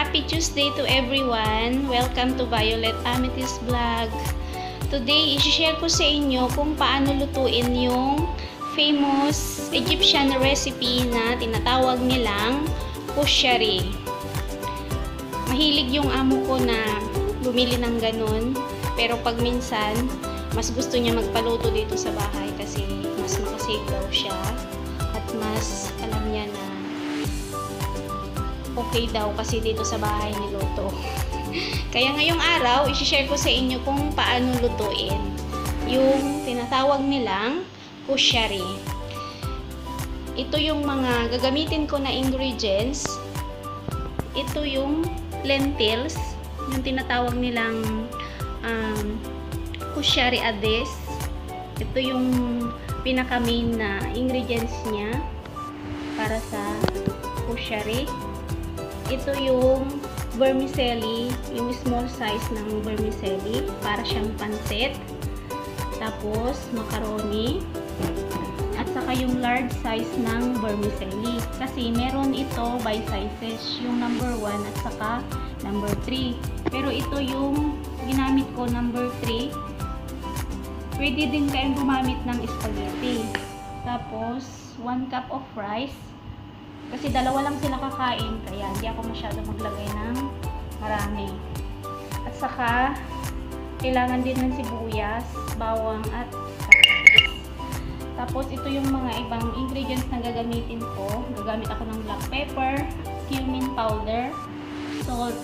Happy Tuesday to everyone! Welcome to Violet Amethyst Vlog. Today, i-share ko sa inyo kung paano lutuin yung famous Egyptian recipe na tinatawag nilang kushari. Mahilig yung amo ko na bumili ng ganun, pero pag minsan, mas gusto niya magpaluto dito sa bahay kasi mas makasave daw siya at mas alam niya na okay daw kasi dito sa bahay niluto. Kaya ngayong araw, i-share ko sa inyo kung paano lutuin yung tinatawag nilang kushari. Ito yung mga gagamitin ko na ingredients. Ito yung lentils, yung tinatawag nilang kushari ades. Ito yung pinaka main na ingredients niya para sa kushari. Ito yung vermicelli, yung small size ng vermicelli para siyang pancit. Tapos macaroni at saka yung large size ng vermicelli kasi meron ito by sizes, yung number 1 at saka number 3. Pero ito yung ginamit ko, number 3. Pwede din kayong gumamit ng spaghetti. Tapos 1 cup of rice. Kasi dalawa lang sila kakain, kaya hindi ako masyado maglagay ng marami. At saka, kailangan din ng sibuyas, bawang at kamatis. Tapos, ito yung mga ibang ingredients na gagamitin ko. Gagamit ako ng black pepper, cumin powder, salt,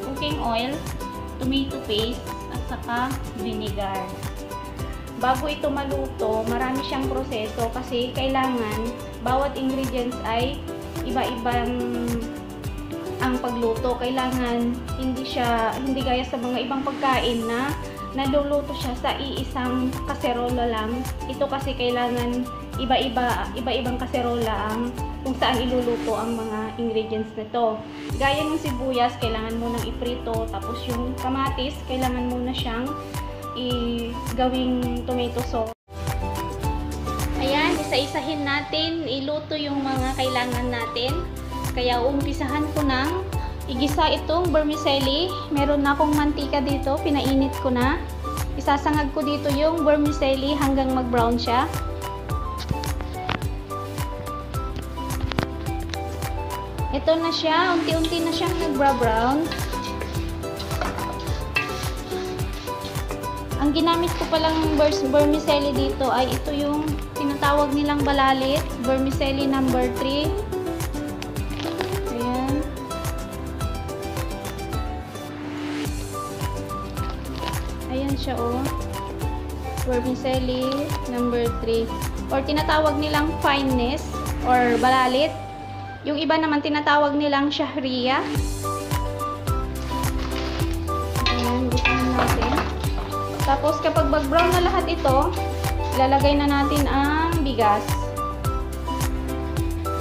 cooking oil, tomato paste, at saka vinegar. Bago ito maluto, marami siyang proseso kasi kailangan bawat ingredients ay iba-ibang ang pagluto. Kailangan hindi gaya sa mga ibang pagkain na naluluto siya sa iisang kaserola lang. Ito kasi kailangan iba-ibang kaserola ang kung saan iluluto ang mga ingredients nito. Gaya ng sibuyas, kailangan munang iprito, tapos yung kamatis, kailangan muna siyang gawing tomato sauce. Ayan, isa-isahin natin, iluto yung mga kailangan natin. Kaya umpisahan ko ng igisa itong vermicelli. Meron na akong mantika dito, pinainit ko na. Isasangag ko dito yung vermicelli hanggang mag-brown siya. Ito na siya, unti-unti na siyang nag-brown. Ang ginamit ko palang vermicelli dito ay ito yung tinatawag nilang balalit, vermicelli number 3. Ayan. Ayan siya oh. Vermicelli number 3. Or tinatawag nilang fineness or balalit. Yung iba naman tinatawag nilang shahriya. Ayan, gisahin natin. Tapos kapag mag-brown na lahat ito, ilalagay na natin ang bigas.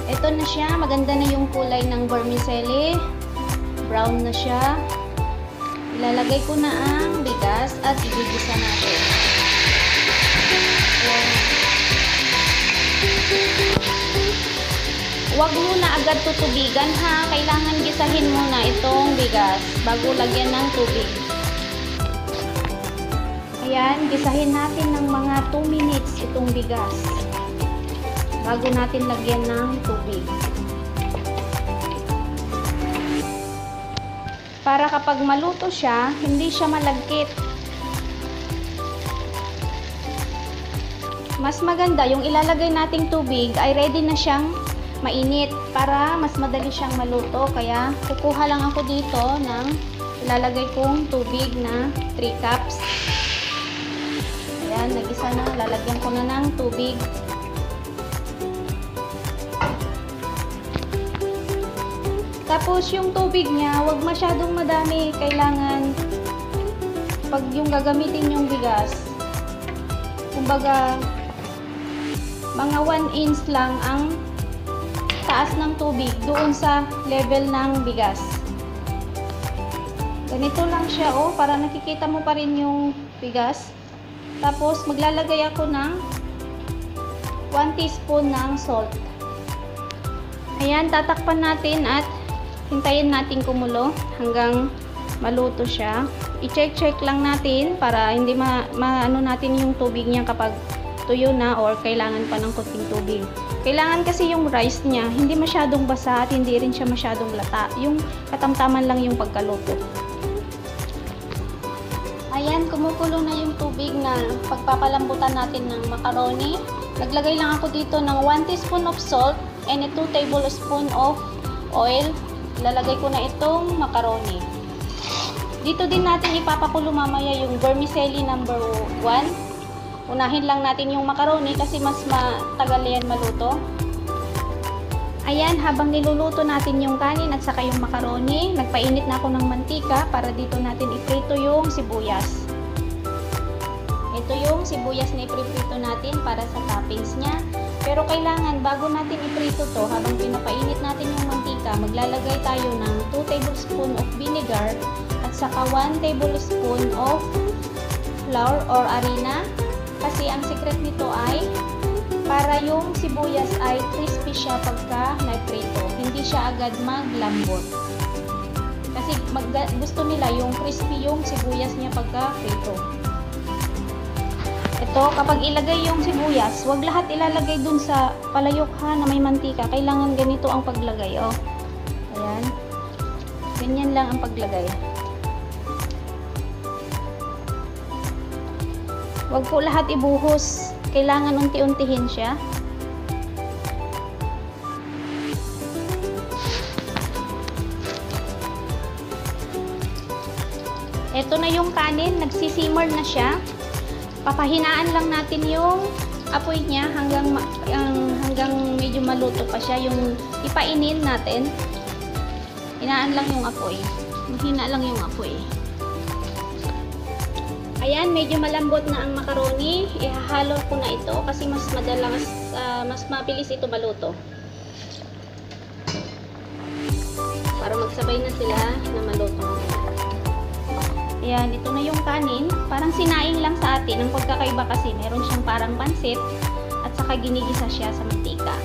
Ito na siya, maganda na yung kulay ng vermicelli. Brown na siya. Ilalagay ko na ang bigas at igigisa natin. Huwag muna agad tutubigan ha. Kailangan gisahin muna itong bigas bago lagyan ng tubig. Ayan, gisahin natin ng mga 2 minutes itong bigas bago natin lagyan ng tubig. Para kapag maluto siya, hindi siya malagkit. Mas maganda yung ilalagay nating tubig ay ready na siyang mainit para mas madali siyang maluto. Kaya kukuha lang ako dito ng ilalagay kong tubig na 3 cups. Ayan, nag-isa na. Lalagyan ko na ng tubig. Tapos, yung tubig niya, huwag masyadong madami. Kailangan, pag yung gagamitin yung bigas, kumbaga, mga 1 inch lang ang taas ng tubig doon sa level ng bigas. Ganito lang siya, oh, para nakikita mo pa rin yung bigas. Tapos, maglalagay ako ng 1 teaspoon ng salt. Ayan, tatakpan natin at Hintayin natin kumulo hanggang maluto siya. I-check lang natin para hindi ano natin yung tubig niya kapag tuyo na or kailangan pa ng kunting tubig. Kailangan kasi yung rice niya hindi masyadong basa at hindi rin siya masyadong lata. Yung katamtaman lang yung pagkaluto. Ayan, kumukulo na yung tubig na pagpapalambutan natin ng macaroni. Naglagay lang ako dito ng 1 teaspoon of salt and 2 tablespoon of oil. Ilalagay ko na itong macaroni. Dito din natin ipapakulo mamaya yung vermicelli number 1. Unahin lang natin yung macaroni kasi mas matagal yan maluto. Ayan, habang niluluto natin yung kanin at saka yung macaroni, nagpainit na ako ng mantika para dito natin iprito yung sibuyas. Ito yung sibuyas na iprito natin para sa toppings niya. Pero kailangan, bago natin iprito to, habang pinapainit natin yung mantika, maglalagay tayo ng 2 tablespoon of vinegar at saka 1 tablespoon of flour or harina. Kasi ang secret nito ay para yung sibuyas ay crispy siya pagka na-prito. Hindi siya agad maglambot. Kasi gusto nila yung crispy yung sibuyas niya pagka prito. Ito, kapag ilagay yung sibuyas, wag lahat ilalagay dun sa palayok ha na may mantika. Kailangan ganito ang paglagay. Oh. Ayan. Ganyan lang ang paglagay. Wag po lahat ibuhos. Kailangan unti-untihin siya. Ito na yung kanin, nagsisimmer na siya. Papahinaan lang natin yung apoy niya hanggang medyo maluto pa siya. Yung ipainin natin. Hinaan lang yung apoy. Hina lang yung apoy. Ayan, medyo malambot na ang macaroni. Ihahalo ko na ito kasi mas mabilis ito maluto. Para magsabay na sila na maluto. Ayan, ito na yung kanin. Parang sinaing lang sa atin. Ang pagkakaiba kasi, meron siyang parang pansit at saka ginigisa siya sa mantika.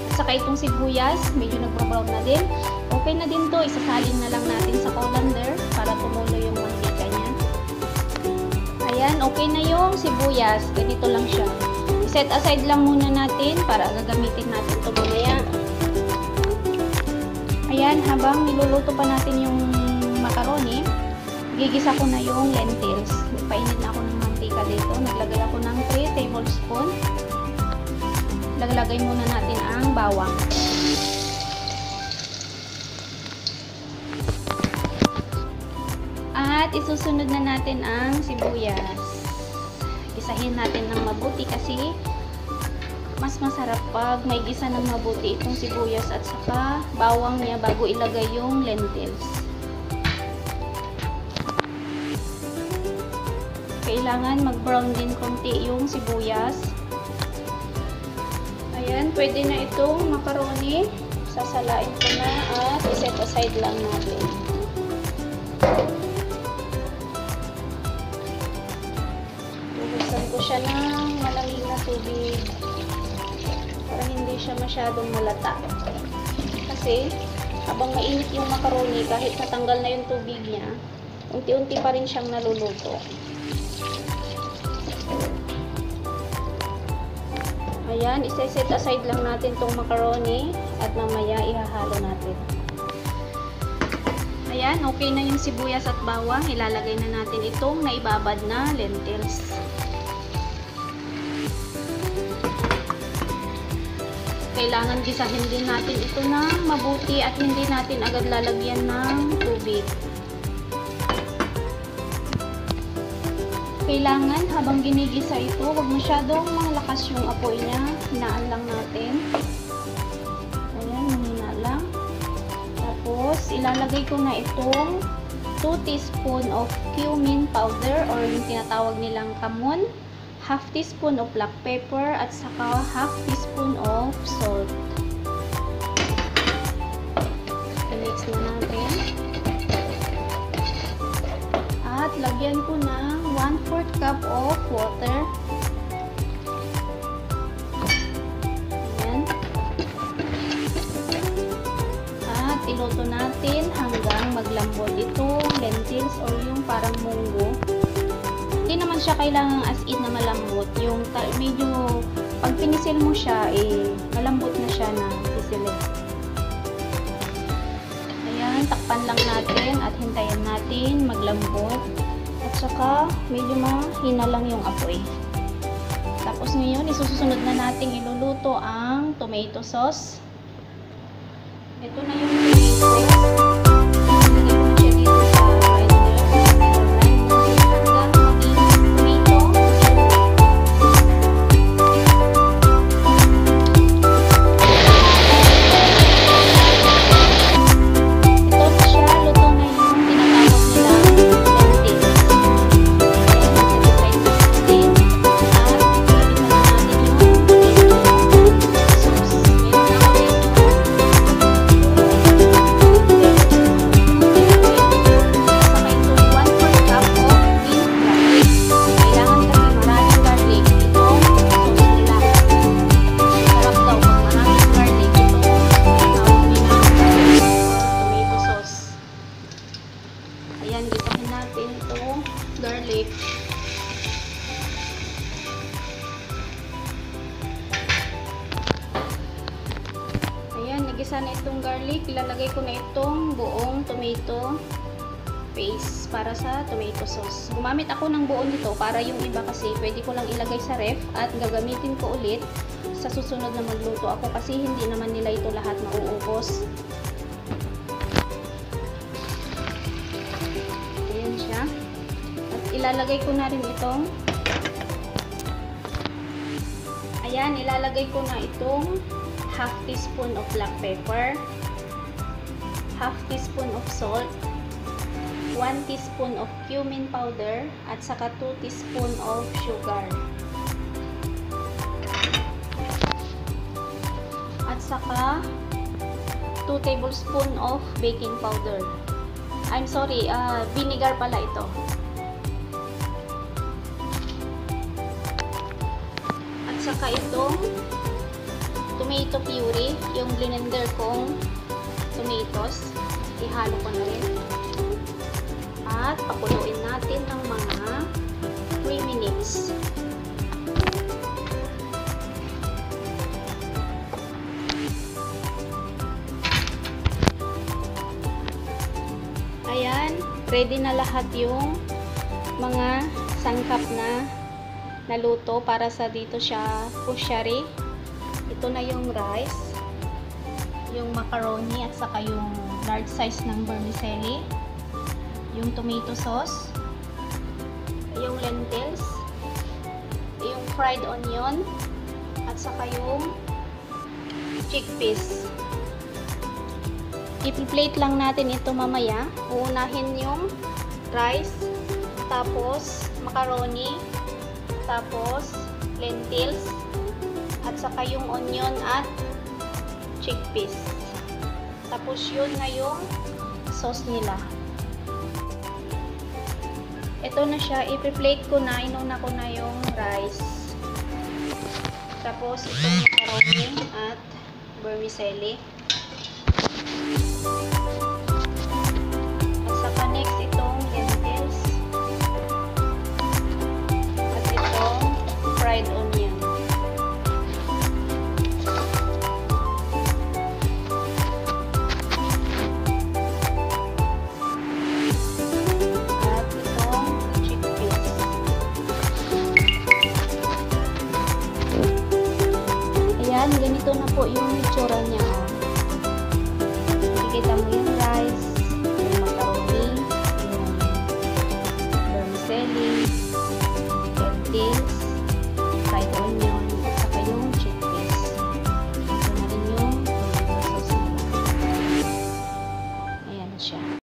At saka itong sibuyas, medyo nag-brown na din. Okay na din to. Isasalin na lang natin sa colander para tumulo yung mantika niya. Ayan, okay na yung sibuyas. Ganito lang siya. I-set aside lang muna natin para gagamitin natin ito mamaya. Ayan, habang niluluto pa natin yung macaroni, gigisa ko na yung lentils. Painit na ako ng mantika dito. Naglagay ako ng 3 tablespoon. Laglagay muna natin ang bawang. At isusunod na natin ang sibuyas. Gisahin natin ng mabuti kasi mas masarap pag may gisa ng mabuti itong sibuyas at saka bawang niya bago ilagay yung lentils. Kailangan mag-brown din konti yung sibuyas. Ayan, pwede na itong macaroni. Sasalain ko na at iset aside lang natin. Buhusan ko siya ng malamig na tubig para hindi siya masyadong malata. Kasi habang mainit yung macaroni, kahit natanggal na yung tubig niya, unti-unti pa rin siyang naluluto. Ayan, isa-set aside lang natin tong macaroni at mamaya ihahalo natin. Ayan, okay na yung sibuyas at bawang. Ilalagay na natin itong naibabad na lentils. Kailangan gisahin din natin ito ng mabuti at hindi natin agad lalagyan ng tubig. Kailangan habang ginigisa ito, huwag masyadong malakas yung apoy niya. Hinaan lang natin. Ayan, hina lang. Tapos, ilalagay ko na itong 2 teaspoon of cumin powder or yung tinatawag nilang kamon, half teaspoon of black pepper, at saka half teaspoon of salt. I-mix na natin. At lagyan ko ng 1/4 cup of water. Ayan. iluluto natin hanggang maglambot itong lentils or yung parang munggo. Hindi naman siya kailangang as in na malambot. Yung medyo pag pinisil mo siya, malambot na siya na pisilin. Ayan, takpan lang natin at hintayin natin maglambot. At saka medyo mahina lang yung apoy. Tapos ngayon, isusunod na natin iluluto ang tomato sauce. Ito na yung tomato. Ayan, gipahin natin itong garlic. Ayan, nagisa na itong garlic. Ilalagay ko na itong buong tomato paste para sa tomato sauce. Gumamit ako ng buo nito para yung iba kasi pwede ko lang ilagay sa ref at gagamitin ko ulit sa susunod na magluto ako kasi hindi naman nila ito lahat mauubos. At ilalagay ko na rin itong ilalagay ko na itong half teaspoon of black pepper, half teaspoon of salt, 1 teaspoon of cumin powder, at saka 2 teaspoon of sugar. At saka 2 tablespoon of baking powder. I'm sorry, vinegar pala ito. At saka itong tomato puree, yung blender kong tomatoes, ihalo ko na rin. At pakuluin natin ng mga 3 minutes. Ayan, ready na lahat yung mga sangkap na naluto para sa dito siya kushari. Ito na yung rice, yung macaroni at saka yung large size ng vermicelli, yung tomato sauce, yung lentils, yung fried onion, at saka yung chickpeas. I-plate lang natin ito mamaya. Uunahin yung rice, tapos macaroni, tapos lentils, at saka yung onion at chickpeas. Tapos yun na yung sauce nila. Ito na siya. I-plate ko na. Inuna ko na yung rice. Tapos itong macaroni at vermicelli. At saka next itong lentils. At itong fried onion. At itong chickpeas. Ayan, ganito na po yung itsura niya. Kita mo yung rice, yung macaroni, yung vermicelli,